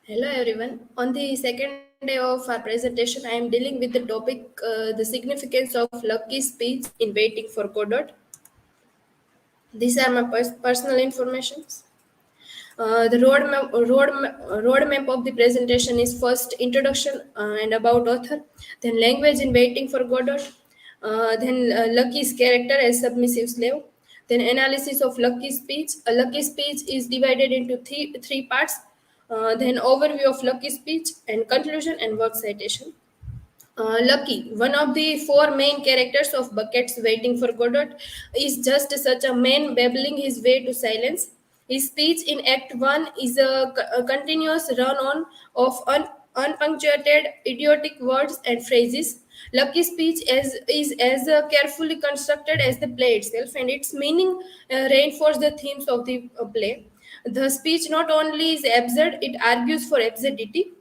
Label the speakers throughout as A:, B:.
A: Hello everyone. On the second day of our presentation, I am dealing with the topic the significance of lucky speech in waiting for Godot. These are my personal informations. The roadmap of the presentation is first introduction and about author, then language in waiting for Godot, then Lucky's character as submissive slave, then analysis of lucky speech. A lucky speech is divided into three parts, then overview of lucky speech and conclusion and work citation. Lucky, one of the four main characters of Bucket's Waiting for Godot, is just such a man babbling his way to silence. His speech in Act 1 is a continuous run on of unpunctuated, idiotic words and phrases. Lucky speech is as carefully constructed as the play itself, and its meaning reinforces the themes of the play. The speech not only is absurd, it argues for absurdity.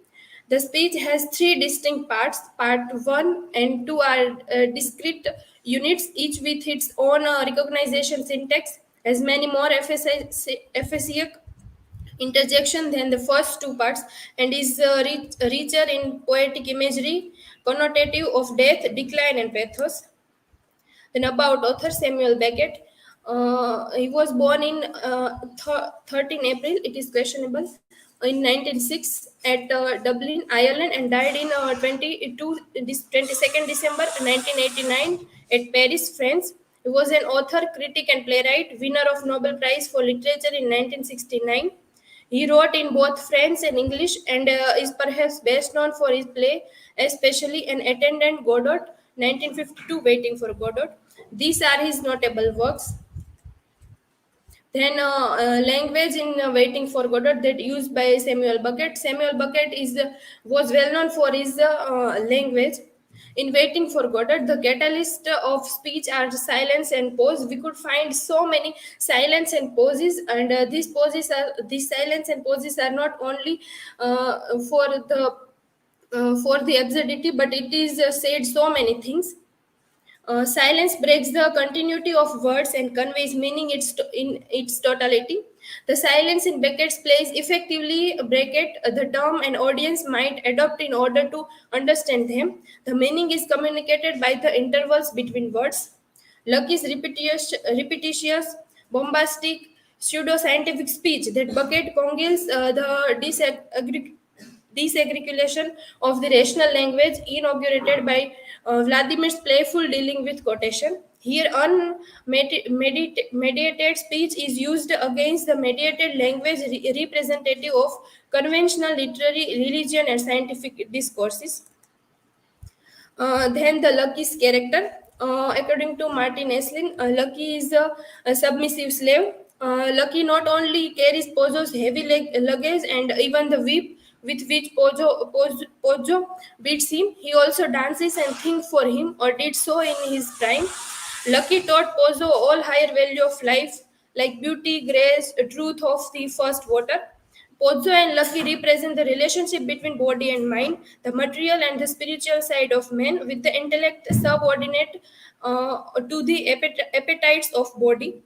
A: The speech has three distinct parts. Part 1 and 2 are discrete units, each with its own recognition syntax, as many more FSIC interjection than the first two parts, and is richer in poetic imagery, connotative of death, decline, and pathos. Then about author Samuel Beckett. He was born in 13 April, it is questionable, in 1906 at Dublin, Ireland, and died in 22nd December 1989 at Paris, France. He was an author, critic, and playwright, winner of Nobel Prize for Literature in 1969. He wrote in both French and English and is perhaps best known for his play, especially An Attendant Godot, 1952, Waiting for Godot. These are his notable works. Then language in Waiting for Godot that used by Samuel Beckett. Samuel Beckett was well known for his language. In Waiting for Godot, the catalyst of speech are silence and pause. We could find so many silence and pauses, and these silence and pauses are not only for the absurdity, but it is said so many things. Silence breaks the continuity of words and conveys meaning in its totality. The silence in Beckett's plays effectively bracket the term an audience might adopt in order to understand them. The meaning is communicated by the intervals between words. Lucky's repetitious, bombastic, pseudo-scientific speech that Beckett congeals the desegregation of the rational language inaugurated by Vladimir's playful dealing with quotation. Here, unmediated speech is used against the mediated language representative of conventional literary, religion, and scientific discourses. Then the Lucky's character. According to Martin Eslin, Lucky is a submissive slave. Lucky not only carries Pozo's heavy luggage and even the whip with which Pozo beats him, he also dances and thinks for him, or did so in his prime. Lucky taught Pozo all higher value of life, like beauty, grace, truth of the first water. Pozzo and Lucky represent the relationship between body and mind, the material and the spiritual side of man, with the intellect subordinate to the appetites of body.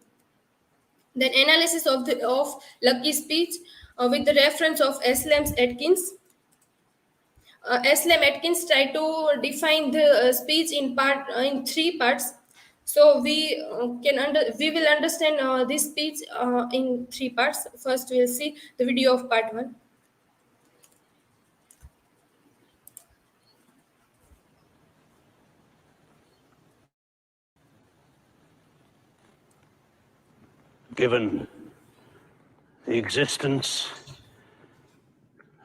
A: Then analysis of Lucky's speech with the reference of Eslam Atkins. Eslam Atkins tried to define the speech in three parts. So we will understand this speech in three parts. First, we'll see the video of part one.
B: Given the existence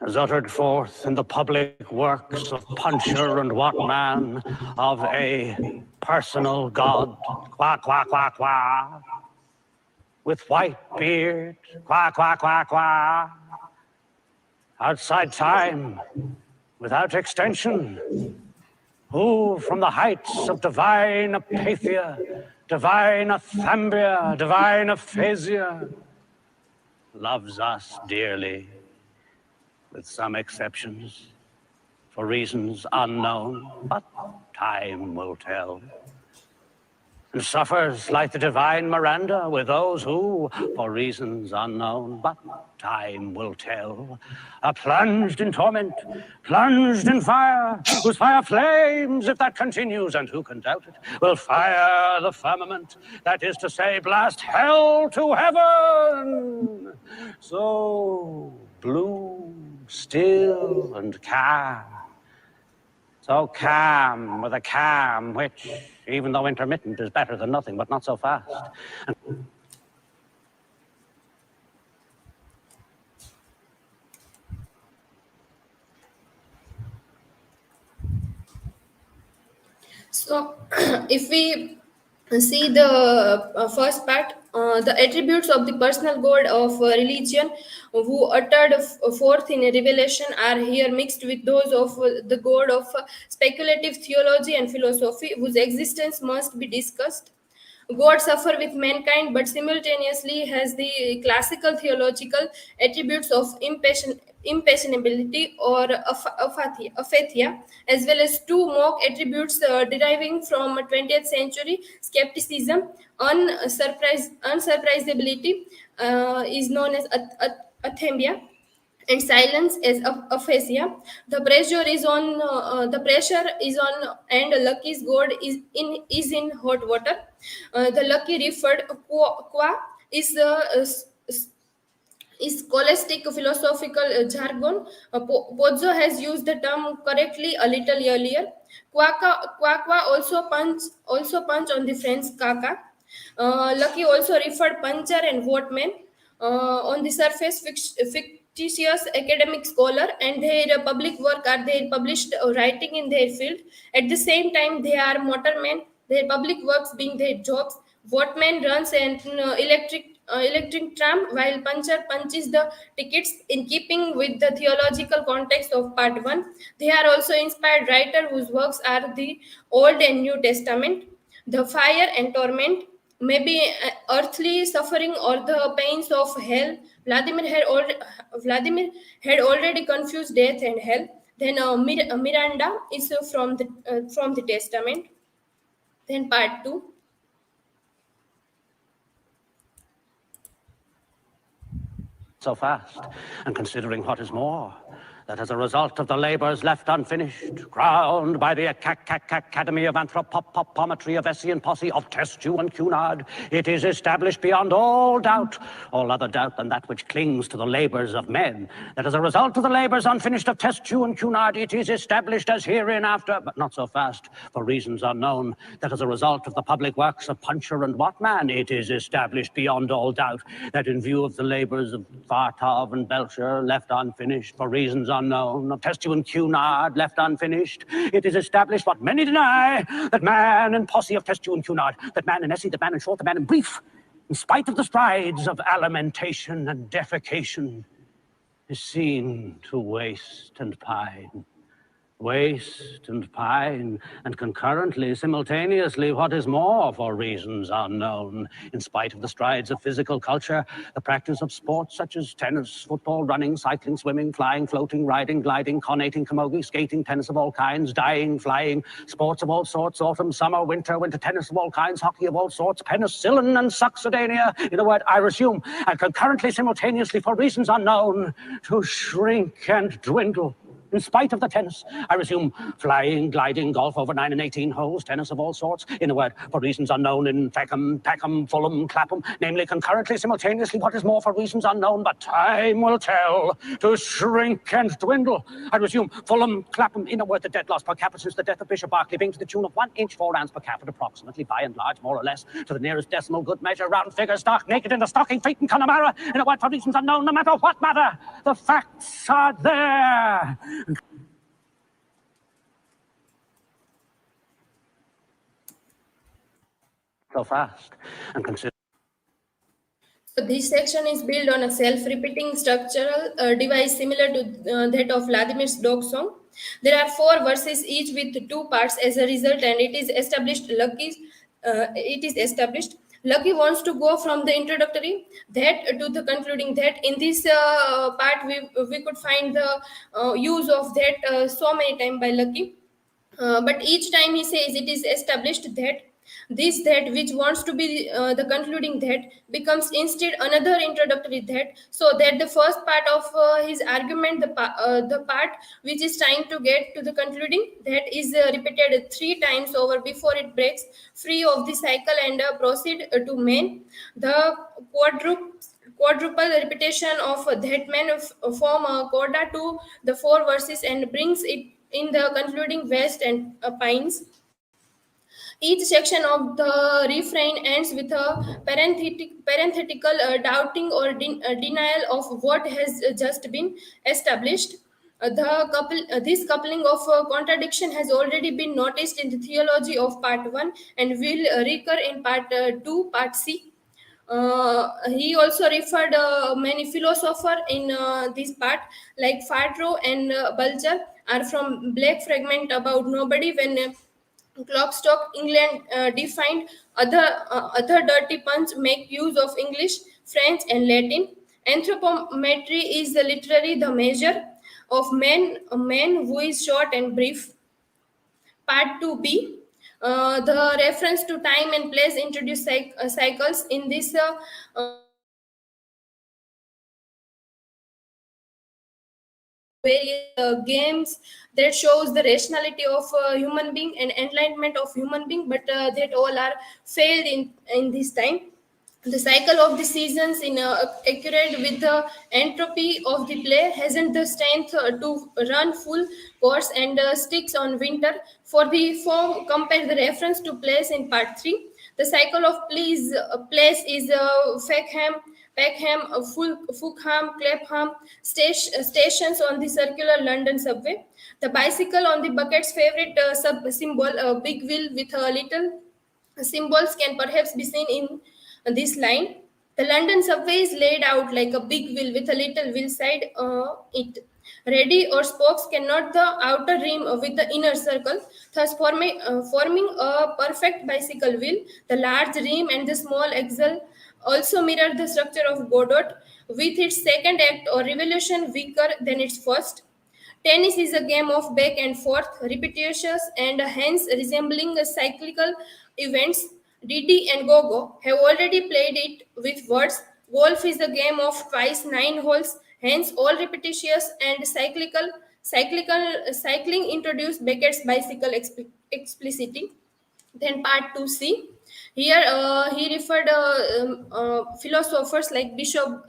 B: as uttered forth in the public works of Puncher and Whatman of a personal God, qua, qua, qua, qua, with white beard, qua, qua, qua, qua, outside time, without extension, who from the heights of divine apathia, divine athambia, divine aphasia, loves us dearly, with some exceptions, for reasons unknown, but time will tell. and suffers like the divine Miranda with those who, for reasons unknown, but time will tell, are plunged in torment, plunged in fire, whose fire flames if that continues, and who can doubt it, will fire the firmament, that is to say, blast hell to heaven. So blue, still, and calm. So calm with a calm which, even though intermittent, is better than nothing, but not so fast.
A: So, if we see the first part, the attributes of the personal god of religion who uttered forth in a revelation are here mixed with those of the god of speculative theology and philosophy, whose existence must be discussed. God suffer with mankind, but simultaneously has the classical theological attributes of impassionability or aphasia, as well as two mock attributes deriving from 20th century skepticism. Unsurprisability is known as athemia, and silence is aphasia. The pressure is on, and Lucky's god is in hot water. The Lucky referred qua is scholastic philosophical jargon. Pozzo has used the term correctly a little earlier. Quaqua also punch on the French caca. Lucky also referred puncher and voteman. On the surface, fictitious academic scholar, and their public work are their published writing in their field. At the same time, they are motormen, their public works being their jobs. Voteman runs an electric tram, while puncher punches the tickets in keeping with the theological context of part 1. They are also inspired writer whose works are the Old and New Testament. The fire and torment may be earthly suffering or the pains of hell. Vladimir had already confused death and hell. Then Miranda is from the Testament. Then part 2.
B: So fast, and considering what is more, that as a result of the labors left unfinished, crowned by the Academy of Anthropometry of Essay and Posse of Testu and Cunard, it is established beyond all doubt, all other doubt than that which clings to the labors of men, that as a result of the labors unfinished of Testu and Cunard, it is established as hereinafter, but not so fast, for reasons unknown, that as a result of the public works of Puncher and Watman, it is established beyond all doubt, that in view of the labors of Vartov and Belcher, left unfinished, for reasons unknown, of Testu and Cunard, left unfinished, it is established what many deny, that man and posse of Testu and Cunard, that man in essay, that man in short, that man in brief, in spite of the strides of alimentation and defecation, is seen to waste and pine. Waste and pine, and concurrently, simultaneously, what is more, for reasons unknown, in spite of the strides of physical culture, the practice of sports such as tennis, football, running, cycling, swimming, flying, floating, riding, gliding, conating, camogie, skating, tennis of all kinds, dying, flying, sports of all sorts, autumn, summer, winter tennis of all kinds, hockey of all sorts, penicillin and succedanea, in a word, I resume, and concurrently, simultaneously, for reasons unknown, to shrink and dwindle. In spite of the tennis, I resume flying, gliding, golf over 9 and 18 holes, tennis of all sorts, in a word, for reasons unknown in Peckham, Fulham, Clapham, namely concurrently, simultaneously, what is more for reasons unknown, but time will tell, to shrink and dwindle. I resume Fulham, Clapham, in a word, the dead loss per capita since the death of Bishop Berkeley being to the tune of 1 inch 4 ounce per capita, approximately, by and large, more or less, to the nearest decimal, good measure, round figure, stark naked in the stocking feet in Connemara, in a word, for reasons unknown, no matter what matter, the facts are there. So fast, and consider.
A: So this section is built on a self-repeating structural device similar to that of Vladimir's dog song. There are 4 verses, each with 2 parts as a result, and it is established. Lucky wants to go from the introductory that to the concluding that. In this part, we could find the use of that so many times by Lucky. But each time he says it is established that. This that which wants to be the concluding that becomes instead another introductory that, so that the first part of his argument, the part which is trying to get to the concluding that, is repeated 3 times over before it breaks free of the cycle and proceed to main. The quadruple repetition of that man form a coda to the 4 verses and brings it in the concluding west and pines. Each section of the refrain ends with a parenthetical doubting or denial of what has just been established. This coupling of contradiction has already been noticed in the theology of part 1 and will recur in part 2, part C. He also referred many philosophers in this part, like Fadro and Bulger, are from Black Fragment about nobody when Klopstock, England defined other dirty puns make use of English, French, and Latin. Anthropometry is literally the measure of man who is short and brief. Part 2b. The reference to time and place introduce cycles in this various games that shows the rationality of human being and enlightenment of human being, but that all are failed in this time. The cycle of the seasons in accurate with the entropy of the play hasn't the strength to run full course and sticks on winter. For the form, compare the reference to place in part 3. The cycle of place is Peckham, Fulham, Clapham stations on the circular London subway. The bicycle on the bucket's favorite sub symbol, a big wheel with a little symbols, can perhaps be seen in this line. The London subway is laid out like a big wheel with a little wheel side it. Ready or spokes cannot the outer rim with the inner circle, thus forming a perfect bicycle wheel. The large rim and the small axle also mirror the structure of Godot, with its second act or revolution weaker than its first. Tennis is a game of back and forth, repetitious and hence resembling a cyclical events. Didi and Gogo have already played it with words. Golf is a game of twice 9 holes, hence all repetitious and cycling introduced Beckett's bicycle explicitly. Then part 2c. Here he referred philosophers like Bishop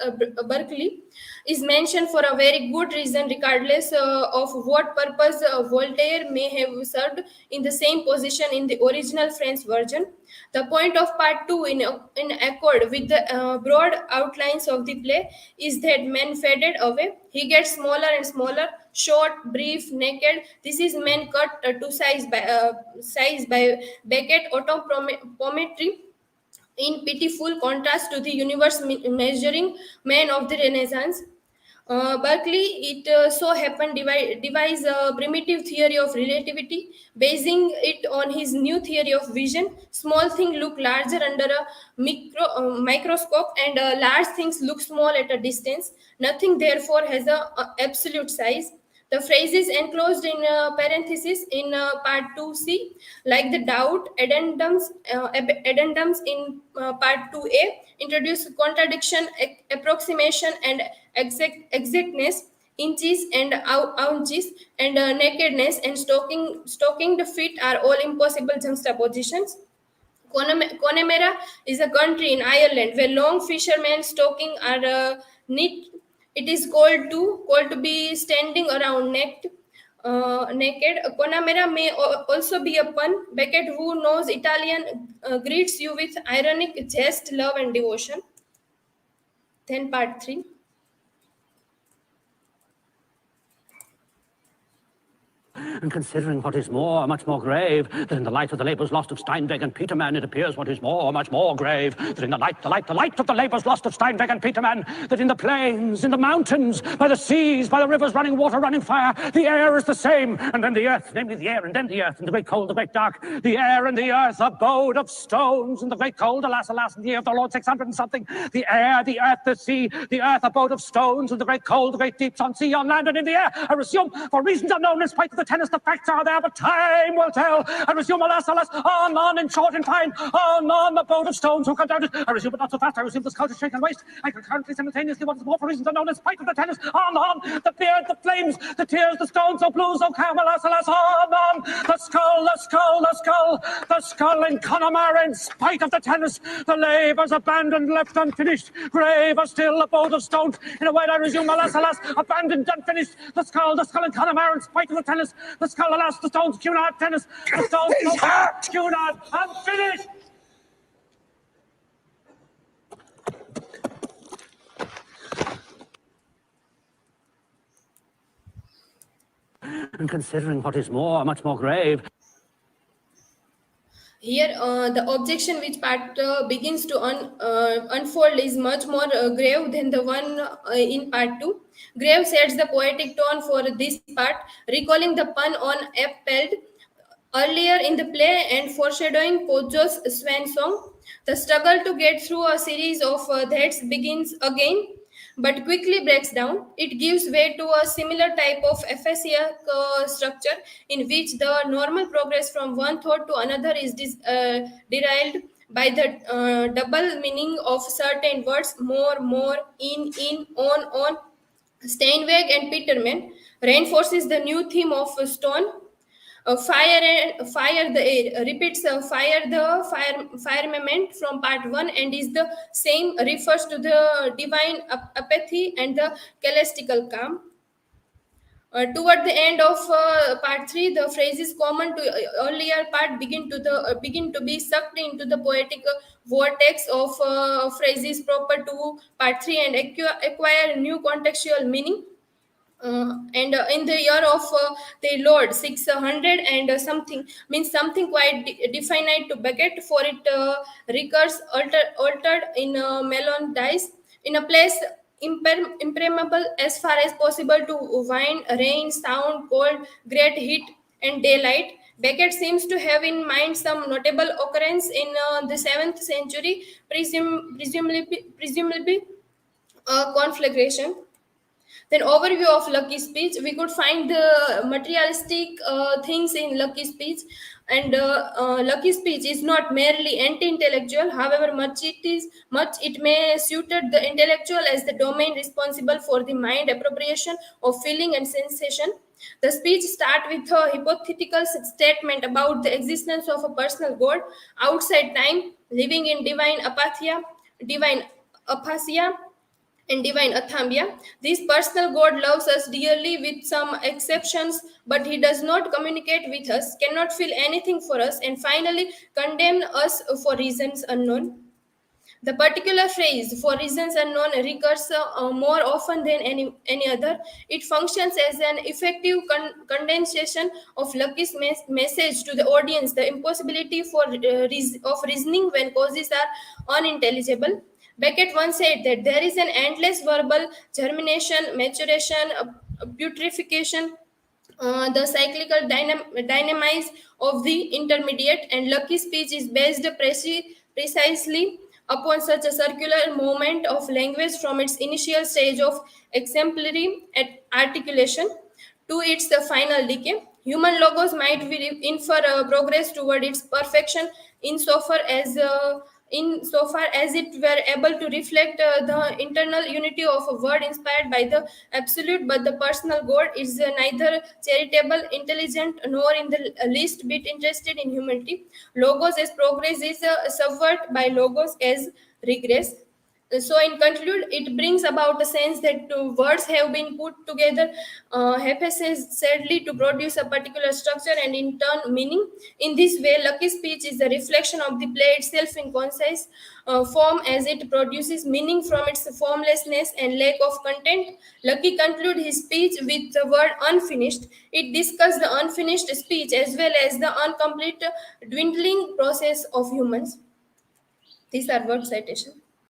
A: Berkeley is mentioned for a very good reason, regardless of what purpose Voltaire may have served in the same position in the original French version. The point of part 2, in accord with the broad outlines of the play, is that man faded away. He gets smaller and smaller, short, brief, naked. This is man cut to size by Beckett autopometry, in pitiful contrast to the universe measuring man of the Renaissance. Berkeley, it so happened, devised a primitive theory of relativity, basing it on his new theory of vision. Small things look larger under a microscope, and large things look small at a distance. Nothing, therefore, has a absolute size. The phrases enclosed in parentheses in part 2c, like the doubt addendums in part 2a, introduce contradiction, approximation, and exactness. Inches and ounces and nakedness and stalking the feet are all impossible juxtapositions. Connemara is a country in Ireland where long fishermen stalking are knit. It is called to be standing around naked. Connemara may also be a pun. Beckett, who knows Italian, greets you with ironic jest, love, and devotion. Then part 3.
B: And considering what is more, much more grave, that in the light of the labours lost of Steinweg and Petermann, it appears what is more, much more grave, that in the light of the labours lost of Steinweg and Petermann, that in the plains, in the mountains, by the seas, by the rivers running water, running fire, the air is the same, and then the earth, namely the air, and then the earth, and the great cold, the great dark, the air and the earth, abode of stones, and the great cold, alas, alas, in the year of the Lord 600 and something, the air, the earth, the sea, the earth, abode of stones, and the great cold, the great deeps, on sea, on land, and in the air, I resume, for reasons unknown, in spite of the tenor tennis, the facts are there, but time will tell. I resume, alas, on, in short and fine, on, the boat of stones who condemned it. I resume, but not so fast, I resume the sculpture shake and waste. I concurrently, simultaneously, what is more for reasons unknown, in spite of the tennis, on, the beard, the flames, the tears, the stones, so blue, so calm, alas, on, the skull, the skull, the skull, the skull in Connemara, in spite of the tennis, the labours abandoned, left unfinished, graver still, a boat of stones. In a word, I resume, alas, abandoned, unfinished, the skull in Connemara, in spite of the tennis, the skull, alas, the stones, Cunard, tennis, the stones, Cunard, unfinished. And considering what is much more grave.
A: Here, the objection which part begins to unfold is much more grave than the one in part 2. Grave sets the poetic tone for this part, recalling the pun on appelled earlier in the play and foreshadowing Poggio's swan song. The struggle to get through a series of that's begins again, but quickly breaks down. It gives way to a similar type of aphasiac structure in which the normal progress from one thought to another is derailed by the double meaning of certain words: more, in, on. Steinweg and Peterman reinforces the new theme of stone. Fire the air repeats firmament from part 1 and is the same, refers to the divine apathy and the celestial calm. Toward the end of part 3, the phrases common to earlier part begin to be sucked into the poetic vortex of phrases proper to part 3 and acquire new contextual meaning. And in the year of the Lord 600 and something means something quite definite to Beckett, for it recurs altered in melon dice in a place impermeable as far as possible to wind, rain, sound, cold, great heat, and daylight. Beckett seems to have in mind some notable occurrence in the 7th century, presumably conflagration. Then overview of Lucky Speech, we could find the materialistic things in Lucky Speech, and Lucky Speech is not merely anti-intellectual. However, much it may suited the intellectual as the domain responsible for the mind appropriation of feeling and sensation. The speech start with a hypothetical statement about the existence of a personal God outside time, living in divine aphasia, and divine athambia. This personal God loves us dearly with some exceptions, but he does not communicate with us, cannot feel anything for us, and finally condemn us for reasons unknown. The particular phrase "for reasons unknown" recurs more often than any other. It functions as an effective condensation of Lucky's message to the audience, the impossibility of reasoning when causes are unintelligible. Beckett once said that there is an endless verbal germination, maturation, putrefaction, the cyclical dynamize of the intermediate, and Lucky Speech is based precisely upon such a circular movement of language from its initial stage of exemplary articulation to its final decay. Human logos might infer progress toward its perfection insofar as it were able to reflect the internal unity of a word inspired by the absolute, but the personal God is neither charitable, intelligent, nor in the least bit interested in humanity. Logos as progress is subvert by logos as regress. So, in conclude, it brings about a sense that words have been put together haphazardly to produce a particular structure and in turn meaning. In this way, Lucky Speech is a reflection of the play itself in concise form, as it produces meaning from its formlessness and lack of content. Lucky concludes his speech with the word unfinished. It discusses the unfinished speech as well as the incomplete dwindling process of humans. These are word citations.